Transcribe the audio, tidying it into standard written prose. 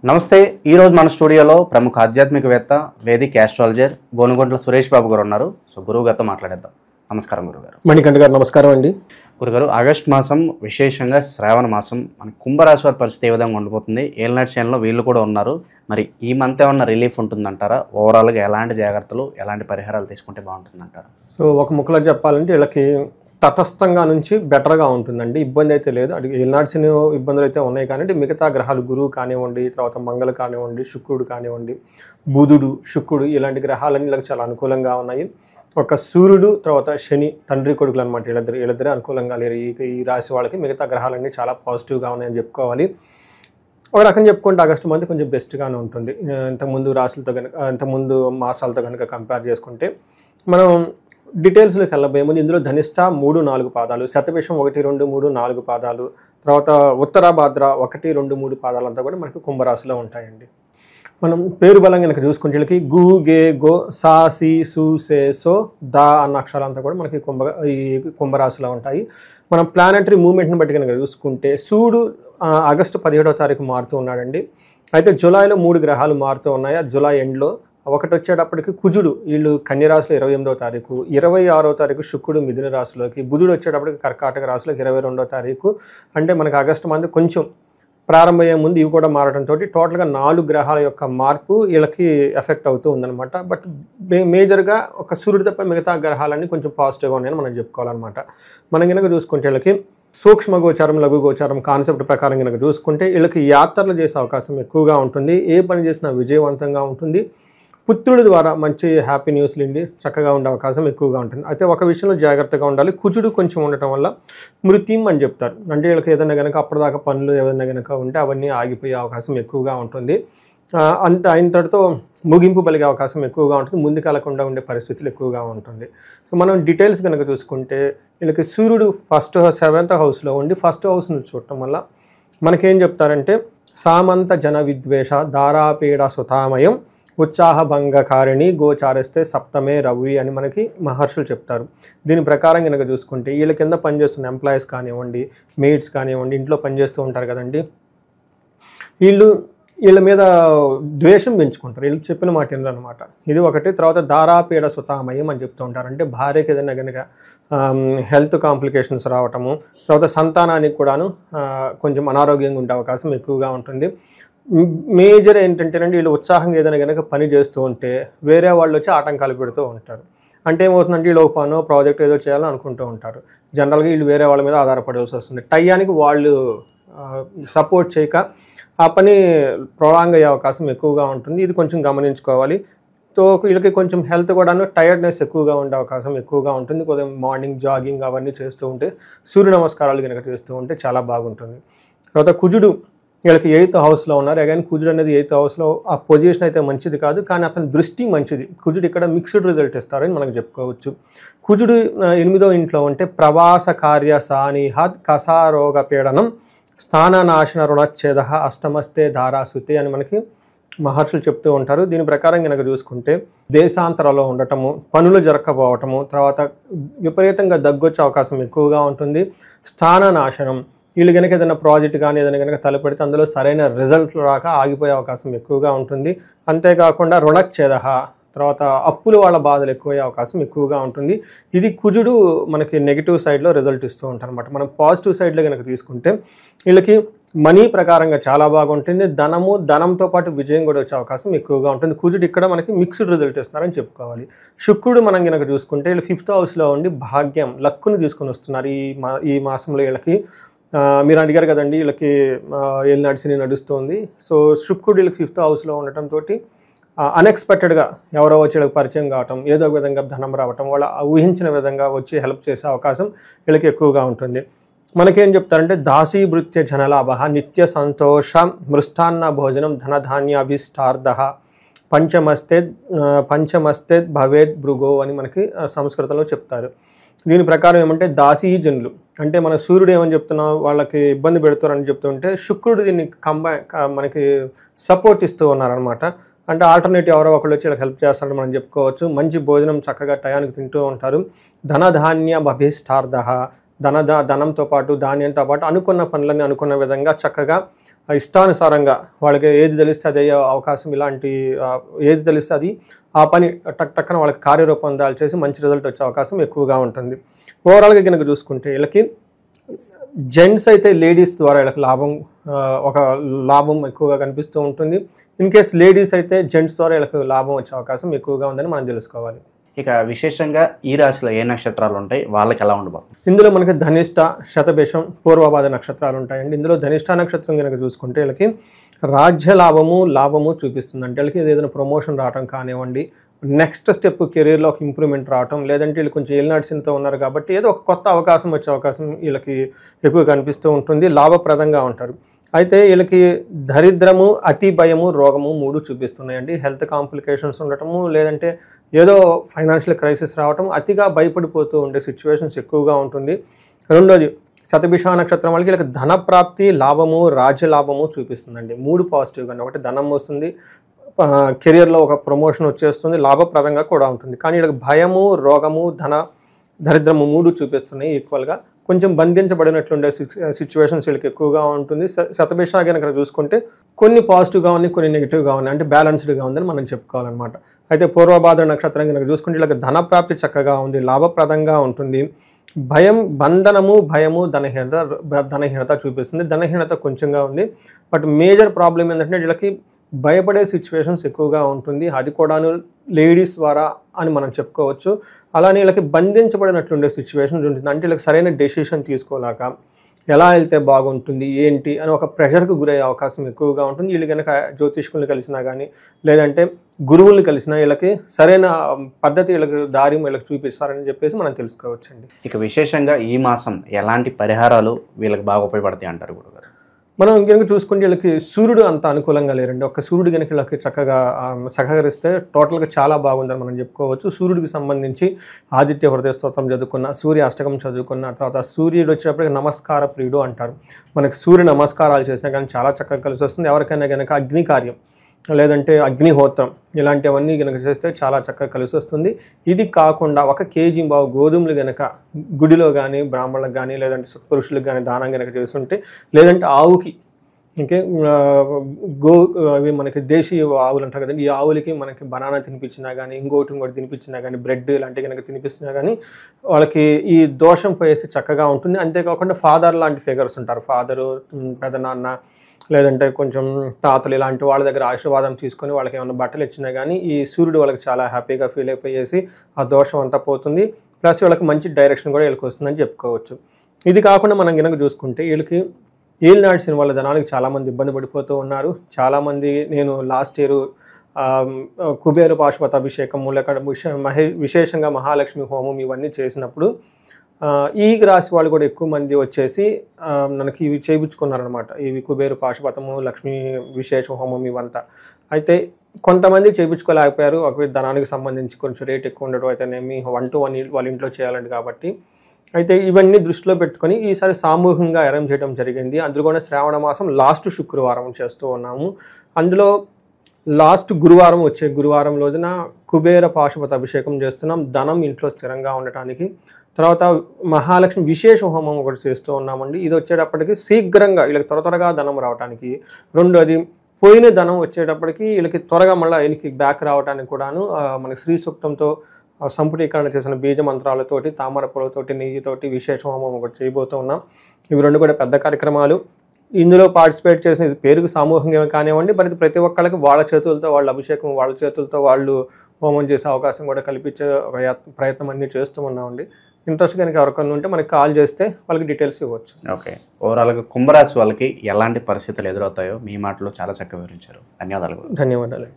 నమస్తే. ఈరోజు మన స్టూడియోలో ప్రముఖ ఆధ్యాత్మికవేత్త వేదిక్ ఆస్ట్రాలజర్ గోనుగొంట్ల సురేష్ బాబు గారు ఉన్నారు. సో గురువు గారితో మాట్లాడేద్దాం. నమస్కారం గురుగారు. మణికంఠ గారు నమస్కారం అండి. గురుగారు, ఆగస్ట్ మాసం విశేషంగా శ్రావణ మాసం, మన కుంభరాశి వారి పరిస్థితి ఏ విధంగా ఉండిపోతుంది? ఏళ్ళనాటి శనిలో వీళ్ళు కూడా ఉన్నారు. మరి ఈ మంత్ ఏమన్నా రిలీఫ్ ఉంటుందంటారా? ఓవరాల్గా ఎలాంటి జాగ్రత్తలు, ఎలాంటి పరిహారాలు తీసుకుంటే బాగుంటుందంటారా? సో ఒక ముక్కలో చెప్పాలంటే వీళ్ళకి తటస్థంగా నుంచి బెటర్గా ఉంటుందండి. ఇబ్బంది అయితే లేదు. అది ఏళ్ళనాటి శని ఇబ్బందులు అయితే ఉన్నాయి, కానీ మిగతా గ్రహాలు గురువు కానివ్వండి, తర్వాత మంగళ కానివ్వండి, శుక్రుడు కానివ్వండి, బుధుడు, శుక్రుడు ఇలాంటి గ్రహాలన్నీ వీళ్ళకి చాలా అనుకూలంగా ఉన్నాయి. ఒక సూర్యుడు, తర్వాత శని తండ్రి కొడుకులు అనమాట. వీళ్ళిద్దరే అనుకూలంగా లేరు ఈ రాశి వాళ్ళకి. మిగతా గ్రహాలన్నీ చాలా పాజిటివ్గా ఉన్నాయని చెప్పుకోవాలి. ఒక రకం చెప్పుకుంటే ఆగస్టు మంత్ కొంచెం బెస్ట్గానే ఉంటుంది ఇంతకుముందు రాశులతో కనుక, ఇంతకుముందు మాసాలతో కనుక కంపేర్ చేసుకుంటే. మనం డీటెయిల్స్లోకి వెళ్ళబోయే ముందు ఇందులో ధనిష్ట 3-4 పాదాలు, శతభిషం 1-2-3-4 పాదాలు, తర్వాత ఉత్తరాభాద్ర 1-2-3 పాదాలు అంతా కూడా మనకి కుంభరాశిలో ఉంటాయండి. మనం పేరు బలం కనుక చూసుకుంటే వీళ్ళకి గు, గే, గో, సా, సి, సు, సే, సో, దా అన్న అక్షరాలంతా కూడా మనకి ఈ కుంభరాశిలో ఉంటాయి. మనం ప్లానెటరీ మూవ్మెంట్ని బట్టి కనుక చూసుకుంటే సూర్యుడు ఆగస్టు 17వ తారీఖు మారుతూ ఉన్నాడండి. అయితే జూలైలో 3 గ్రహాలు మారుతూ ఉన్నాయి. ఆ జూలై ఎండ్లో ఒకటి వచ్చేటప్పటికి కుజుడు, వీళ్ళు కన్యరాశిలో 28వ తారీఖు, 26వ తారీఖు శుక్రుడు మిథున రాశిలోకి, బుధుడు వచ్చేటప్పటికి కర్కాటక రాశిలోకి 22వ తారీఖు. అంటే మనకి ఆగస్టు మంత్ కొంచెం ప్రారంభమయ్యే ముందు ఇవి కూడా మారడంతో టోటల్గా 4 గ్రహాల యొక్క మార్పు వీళ్ళకి ఎఫెక్ట్ అవుతూ ఉందన్నమాట. బట్ మేజర్గా ఒక సూర్యుడు తప్ప మిగతా గ్రహాలన్నీ కొంచెం పాజిటివ్గా ఉన్నాయని మనం చెప్పుకోవాలన్నమాట. మనం కనుక చూసుకుంటే వీళ్ళకి సూక్ష్మ గోచారం, లఘు గోచారం కాన్సెప్ట్ ప్రకారం కనుక చూసుకుంటే వీళ్ళకి యాత్రలు చేసే అవకాశం ఎక్కువగా ఉంటుంది. ఏ పని చేసినా విజయవంతంగా ఉంటుంది. పుత్రుడి ద్వారా మంచి హ్యాపీ న్యూస్లు ఇండి చక్కగా ఉండే అవకాశం ఎక్కువగా ఉంటుంది. అయితే ఒక విషయంలో జాగ్రత్తగా ఉండాలి. కుజుడు కొంచెం ఉండటం వల్ల మృత్యం అని చెప్తారు. అంటే వీళ్ళకి ఏదైనా కనుక అప్పటిదాకా పనులు ఏదైనా కనుక ఉంటే అవన్నీ ఆగిపోయే అవకాశం ఎక్కువగా ఉంటుంది. అంత అయినతో ముగింపు పలిగే అవకాశం ఎక్కువగా ఉంటుంది. ముందుకెళ్లకుండా ఉండే పరిస్థితులు ఎక్కువగా ఉంటుంది. సో మనం డీటెయిల్స్ కనుక చూసుకుంటే వీళ్ళకి సూర్యుడు 7th హౌస్లో ఉండి ఫస్ట్ హౌస్ను చూడటం వల్ల మనకేం చెప్తారంటే సామంత జన విద్వేష దారాపీడ సుతామయం ఉత్సాహభంగకారిణి గోచారిస్తే సప్తమే రవి అని మనకి మహర్షులు చెప్తారు. దీని ప్రకారం కనుక చూసుకుంటే వీళ్ళ కింద పనిచేస్తున్న ఎంప్లాయీస్ కానివ్వండి, మెయిడ్స్ కానివ్వండి, ఇంట్లో పనిచేస్తూ ఉంటారు కదండి, వీళ్ళ మీద ద్వేషం పెంచుకుంటారు. వీళ్ళు చెప్పిన మాట ఏంటనమాట. ఇది ఒకటి. తర్వాత దారాపీడ సుతామయం అని చెప్తూ ఉంటారు. అంటే భార్యకి ఏదైనా కనుక హెల్త్ కాంప్లికేషన్స్ రావటము, తర్వాత సంతానానికి కూడాను కొంచెం అనారోగ్యంగా ఉండే అవకాశం ఎక్కువగా ఉంటుంది. మేజర్ ఏంటంటేనండి వీళ్ళు ఉత్సాహంగా ఏదైనా కనుక పని చేస్తూ ఉంటే వేరే వాళ్ళు వచ్చి ఆటంకాలు పెడుతూ ఉంటారు. అంటే ఏమవుతుందంటే వీళ్ళు ఒక పనో ప్రాజెక్ట్ ఏదో చేయాలని అనుకుంటూ ఉంటారు. జనరల్గా వీళ్ళు వేరే వాళ్ళ మీద ఆధారపడాల్సి వస్తుంది. టయానికి వాళ్ళు సపోర్ట్ చేయక ఆ పని ప్రొలాంగ్ అయ్యే అవకాశం ఎక్కువగా ఉంటుంది. ఇది కొంచెం గమనించుకోవాలి. సో వీళ్ళకి కొంచెం హెల్త్ కూడాను టైర్డ్నెస్ ఎక్కువగా ఉండే అవకాశం ఎక్కువగా ఉంటుంది. ఉదయం మార్నింగ్ జాగింగ్ అవన్నీ చేస్తూ ఉంటే, సూర్య నమస్కారాలు కనుక చేస్తూ ఉంటే చాలా బాగుంటుంది. తర్వాత కుజుడు వీళ్ళకి 8th హౌస్లో ఉన్నారు. అగైన్ కుజుడు అనేది 8th హౌస్లో ఆ పొజిషన్ అయితే మంచిది కాదు, కానీ అతని దృష్టి మంచిది. కుజుడు ఇక్కడ మిక్స్డ్ రిజల్ట్ ఇస్తారని మనం చెప్పుకోవచ్చు. కుజుడు 8వ ఇంట్లో ఉంటే ప్రవాస కార్య సానిహద్ కసారోగ పీడనం స్థాననాశన రుణచ్ఛేద అష్టమస్తే ధారాశుతి అని మనకి మహర్షులు చెప్తూ ఉంటారు. దీని ప్రకారం కనుక చూసుకుంటే దేశాంతరాల్లో ఉండటము, పనులు జరగకపోవటము, తర్వాత విపరీతంగా దగ్గొచ్చే అవకాశం ఎక్కువగా ఉంటుంది. స్థాననాశనం, వీళ్ళు కనుక ఏదైనా ప్రాజెక్ట్ కానీ ఏదైనా కనుక తలపెడితే అందులో సరైన రిజల్ట్ రాక ఆగిపోయే అవకాశం ఎక్కువగా ఉంటుంది. అంతేకాకుండా రుణచ్ఛేద, తర్వాత అప్పులు వాళ్ళ బాధలు ఎక్కువయ్యే అవకాశం ఎక్కువగా ఉంటుంది. ఇది కుజుడు మనకి నెగిటివ్ సైడ్లో రిజల్ట్ ఇస్తూ ఉంటారు అనమాట. మనం పాజిటివ్ సైడ్లో కనుక తీసుకుంటే వీళ్ళకి మనీ ప్రకారంగా చాలా బాగుంటుంది. ధనంతో పాటు విజయం కూడా వచ్చే అవకాశం ఎక్కువగా ఉంటుంది. కుజుడు ఇక్కడ మనకి మిక్స్డ్ రిజల్ట్ ఇస్తున్నారని చెప్పుకోవాలి. శుక్రుడు మనం కనుక చూసుకుంటే వీళ్ళు 5th హౌస్లో ఉండి భాగ్యం, లక్కును తీసుకొని వస్తున్నారు ఈ మాసంలో. వీళ్ళకి మీరు అడిగారు కదండి, వీళ్ళకి ఏళ్ళనాటి శని నడుస్తుంది. సో శుక్రుడు వీళ్ళకి 5th హౌస్లో ఉండటంతో అన్ఎక్స్పెక్టెడ్గా ఎవరో వచ్చి వీళ్ళకి పరిచయం కావటం, ఏదో ఒక విధంగా ధనం రావటం, వాళ్ళ ఊహించిన విధంగా వచ్చి హెల్ప్ చేసే అవకాశం వీళ్ళకి ఎక్కువగా ఉంటుంది. మనకేం చెప్తారంటే దాసీభృత్య జనలాభ నిత్య సంతోష మృష్టాన్న భోజనం ధనధాన్యాభిష్టార్థ పంచమస్తే భవేద్ భృగో అని మనకి సంస్కృతంలో చెప్తారు. దీని ప్రకారం ఏమంటే దాసీజనులు అంటే మన సూర్యుడు ఏమని చెప్తున్నాం, వాళ్ళకి ఇబ్బంది పెడుతారని చెప్తుంటే శుక్రుడు దీన్ని మనకి సపోర్ట్ ఇస్తూ ఉన్నారనమాట. అంటే ఆల్టర్నేటివ్ ఎవరో ఒకళ్ళు వచ్చి వీళ్ళకి హెల్ప్ చేస్తారని మనం చెప్పుకోవచ్చు. మంచి భోజనం చక్కగా టయానికి తింటూ ఉంటారు. ధనధాన్య అభిష్టార్థ, ధనంతో పాటు ధాన్యంతో పాటు అనుకున్న పనులన్నీ అనుకున్న విధంగా చక్కగా ఇష్టానుసారంగా వాళ్ళకి ఏది తెలిస్తే అది అయ్యే అవకాశం, ఇలాంటి ఏది తెలిస్తే అది ఆ పని టక్కన వాళ్ళకి కార్యరూపం దాల్చేసి మంచి రిజల్ట్ వచ్చే అవకాశం ఎక్కువగా ఉంటుంది. ఓవరాల్గా కనుక చూసుకుంటే వీళ్ళకి జెంట్స్ అయితే లేడీస్ ద్వారా వీళ్ళకి ఒక లాభం ఎక్కువగా కనిపిస్తూ ఉంటుంది. ఇన్ కేస్ లేడీస్ అయితే జెంట్స్ ద్వారా వీళ్ళకి లాభం వచ్చే అవకాశం ఎక్కువగా ఉందని మనం తెలుసుకోవాలి. ఇక విశేషంగా ఈ రాశిలో ఏ నక్షత్రాలు ఉంటాయి, వాళ్ళకి ఎలా ఉండబోతుంది? ఇందులో మనకి ధనిష్ట, శతభిషం, పూర్వభాద నక్షత్రాలు ఉంటాయండి. ఇందులో ధనిష్ట నక్షత్రం కనుక చూసుకుంటే వీళ్ళకి రాజ్య లాభము చూపిస్తుంది. అంటే వీళ్ళకి ఏదైనా ప్రమోషన్ రావడం కానివ్వండి, నెక్స్ట్ స్టెప్ కెరీర్లో ఒక ఇంప్రూవ్మెంట్ రావటం, లేదంటే వీళ్ళు కొంచెం ఏలినాడ్సిన్తో ఉన్నారు కాబట్టి ఏదో ఒక కొత్త అవకాశం వచ్చే అవకాశం వీళ్ళకి ఎక్కువ కనిపిస్తూ ఉంటుంది. లాభప్రదంగా ఉంటారు. అయితే వీళ్ళకి దరిద్రము, అతి భయము, రోగము 3 చూపిస్తున్నాయండి. హెల్త్ కాంప్లికేషన్స్ ఉండటము, లేదంటే ఏదో ఫైనాన్షియల్ క్రైసిస్ రావటం, అతిగా భయపడిపోతూ ఉండే సిచ్యువేషన్స్ ఎక్కువగా ఉంటుంది. రెండోది శతభిష నక్షత్రం వాళ్ళకి వీళ్ళకి ధన ప్రాప్తి, లాభము, రాజ్య లాభము చూపిస్తుందండి. 3 పాజిటివ్గా, ఒకటి ధనం వస్తుంది, కెరియర్లో ఒక ప్రమోషన్ వచ్చేస్తుంది, లాభప్రదంగా కూడా ఉంటుంది. కానీ వీళ్ళకి భయము, రోగము, దరిద్రము 3 చూపిస్తున్నాయి ఈక్వల్గా. కొంచెం బంధించబడినట్లుండే సిచ్యువేషన్స్ వీళ్ళకి ఎక్కువగా ఉంటుంది. శతభిష కనుక చూసుకుంటే కొన్ని పాజిటివ్గా ఉన్నాయి, కొన్ని నెగిటివ్గా ఉన్నాయి, అంటే బ్యాలెన్స్డ్గా ఉందని మనం చెప్పుకోవాలన్నమాట. అయితే పూర్వభాద్ర నక్షత్రం కనుక చూసుకుంటే వీళ్ళకి ధన ప్రాప్తి చక్కగా ఉంది, లాభప్రదంగా ఉంటుంది. భయము, ధనహీనత చూపిస్తుంది. ధనహీనత కొంచెంగా ఉంది. బట్ మేజర్ ప్రాబ్లం ఏంటంటే వీళ్ళకి భయపడే సిచ్యువేషన్స్ ఎక్కువగా ఉంటుంది. అది కూడాను లేడీస్ ద్వారా అని మనం చెప్పుకోవచ్చు. అలానే వీళ్ళకి బంధించబడినట్లుండే సిచ్యువేషన్స్ ఉంటుంది. అంటే వీళ్ళకి సరైన డెసిషన్ తీసుకోలేక ఎలా వెళ్తే బాగుంటుంది ఏంటి అని ఒక ప్రెషర్కి గురయ్యే అవకాశం ఎక్కువగా ఉంటుంది. వీళ్ళు కనుక జ్యోతిష్కుల్ని కలిసినా కానీ, లేదంటే గురువుల్ని కలిసినా వీళ్ళకి సరైన పద్ధతి, వీళ్ళకి దారి వీళ్ళకి చూపిస్తారని చెప్పేసి మనం తెలుసుకోవచ్చండి. ఇక విశేషంగా ఈ మాసం ఎలాంటి పరిహారాలు వీళ్ళకి బాగా ఉపయోగపడతాయి అంటారు గురుగారు? మనం కనుక చూసుకుంటే వీళ్ళకి సూర్యుడు అంత అనుకూలంగా లేరండి. ఒక సూర్యుడు కనుక వీళ్ళకి చక్కగా సహకరిస్తే టోటల్గా చాలా బాగుందని మనం చెప్పుకోవచ్చు. సూర్యుడికి సంబంధించి ఆదిత్య హృదయ స్తోత్రం చదువుకున్న, సూర్య అష్టకం చదువుకున్న, తర్వాత సూర్యుడు వచ్చేటప్పటికి నమస్కార ప్రియుడు అంటారు. మనకి సూర్య నమస్కారాలు చేసినా కానీ చాలా చక్కగా కలిసి వస్తుంది. ఎవరికైనా కనుక అగ్ని కార్యం, లేదంటే అగ్నిహోత్రం ఇలాంటివన్నీ కనుక చేస్తే చాలా చక్కగా కలిసి వస్తుంది. ఇది కాకుండా 1 కేజీ గోధుమలు కనుక గుడిలో కానీ, బ్రాహ్మణులకు కానీ, లేదంటే పురుషులకు కానీ దానం కనుక చేస్తుంటే, లేదంటే ఆవుకి, ఇంకే అవి మనకి దేశీయ ఆవులు అంటారు కదండి, ఈ ఆవులకి మనకి బనానా తినిపించినా కానీ, ఇంకోటి తినిపించినా కానీ, బ్రెడ్ ఇలాంటివి కనుక తినిపించినా కానీ వాళ్ళకి ఈ దోషం పోయేసి చక్కగా ఉంటుంది. అంతేకాకుండా ఫాదర్ లాంటి ఫిగర్స్ ఉంటారు, ఫాదరు, పెదనాన్న, లేదంటే కొంచెం తాతలు, ఇలాంటి వాళ్ళ దగ్గర ఆశీర్వాదం తీసుకొని వాళ్ళకి ఏమైనా బట్టలు ఇచ్చినా కానీ ఈ సూర్యుడు వాళ్ళకి చాలా హ్యాపీగా ఫీల్ అయిపోయేసి ఆ దోషం అంతా పోతుంది. ప్లస్ వీళ్ళకి మంచి డైరెక్షన్ కూడా వీళ్ళకి వస్తుందని చెప్పుకోవచ్చు. ఇది కాకుండా మనం కనుక చూసుకుంటే వీళ్ళకి ఏలినాడ్సిన వాళ్ళ ధనానికి చాలామంది ఇబ్బంది పడిపోతూ ఉన్నారు. చాలామంది నేను లాస్ట్ ఇయర్ కుబేర పాశుపత అభిషేకము, లేకపోతే విశేషంగా మహాలక్ష్మి హోమం ఇవన్నీ చేసినప్పుడు ఈ రాశి వాళ్ళు కూడా ఎక్కువ మంది వచ్చేసి మనకి ఇవి చేయించుకున్నారనమాట. ఇవి కుబేరు పాశుపతము, లక్ష్మీ విశేష హోమం ఇవంతా. అయితే కొంతమంది చేయించుకోలేకపోయారు. ఒక ధనానికి సంబంధించి కొంచెం రేట్ ఎక్కువ ఉండడం అయితేనేమి, 1-to-1 వాళ్ళ ఇంట్లో చేయాలండి కాబట్టి. అయితే ఇవన్నీ దృష్టిలో పెట్టుకొని ఈసారి సామూహికంగా అరేంజ్ చేయడం జరిగింది. అందులో కూడా శ్రావణ మాసం లాస్ట్ శుక్రవారం చేస్తూ ఉన్నాము. అందులో లాస్ట్ గురువారం, వచ్చే గురువారం రోజున కుబేర పాశుపత అభిషేకం చేస్తున్నాం, ధనం ఇంట్లో స్థిరంగా ఉండటానికి. తర్వాత మహాలక్ష్మి విశేష హోమం ఒకటి చేస్తూ ఉన్నామండి. ఇది వచ్చేటప్పటికి శీఘ్రంగా వీళ్ళకి త్వరగా ధనం రావడానికి. రెండోది పోయిన ధనం వచ్చేటప్పటికి వీళ్ళకి త్వరగా మళ్ళీ ఆయనకి బ్యాక్ రావడానికి కూడాను మనకి శ్రీ సూక్తంతో సంపుటీకరణ చేసిన బీజ మంత్రాలతోటి, తామర పూలతోటి, నెయ్యితోటి విశేష హోమం ఒకటి చేయబోతూ ఉన్నాం. ఇవి 2 కూడా పెద్ద కార్యక్రమాలు. ఇందులో పార్టిసిపేట్ చేసిన పేరుకు సామూహికంగా కానివ్వండి, మరి ప్రతి ఒక్కళ్ళకి వాళ్ళ చేతులతో, వాళ్ళ అభిషేకం వాళ్ళ చేతులతో వాళ్ళు హోమం చేసే అవకాశం కూడా కల్పించే ప్రయత్నం అన్నీ చేస్తూ ఉన్నామండి. ఇంట్రెస్ట్ కనుక ఎవరికన్నా ఉంటే మనకి కాల్ చేస్తే వాళ్ళకి డీటెయిల్స్ ఇవ్వచ్చు. ఓకే, ఓవరాల్గా కుంభరాశి వాళ్ళకి ఎలాంటి పరిస్థితులు ఎదురవుతాయో మీ మాటలో చాలా చక్కగా వివరించారు. ధన్యవాదాలు. ధన్యవాదాలు.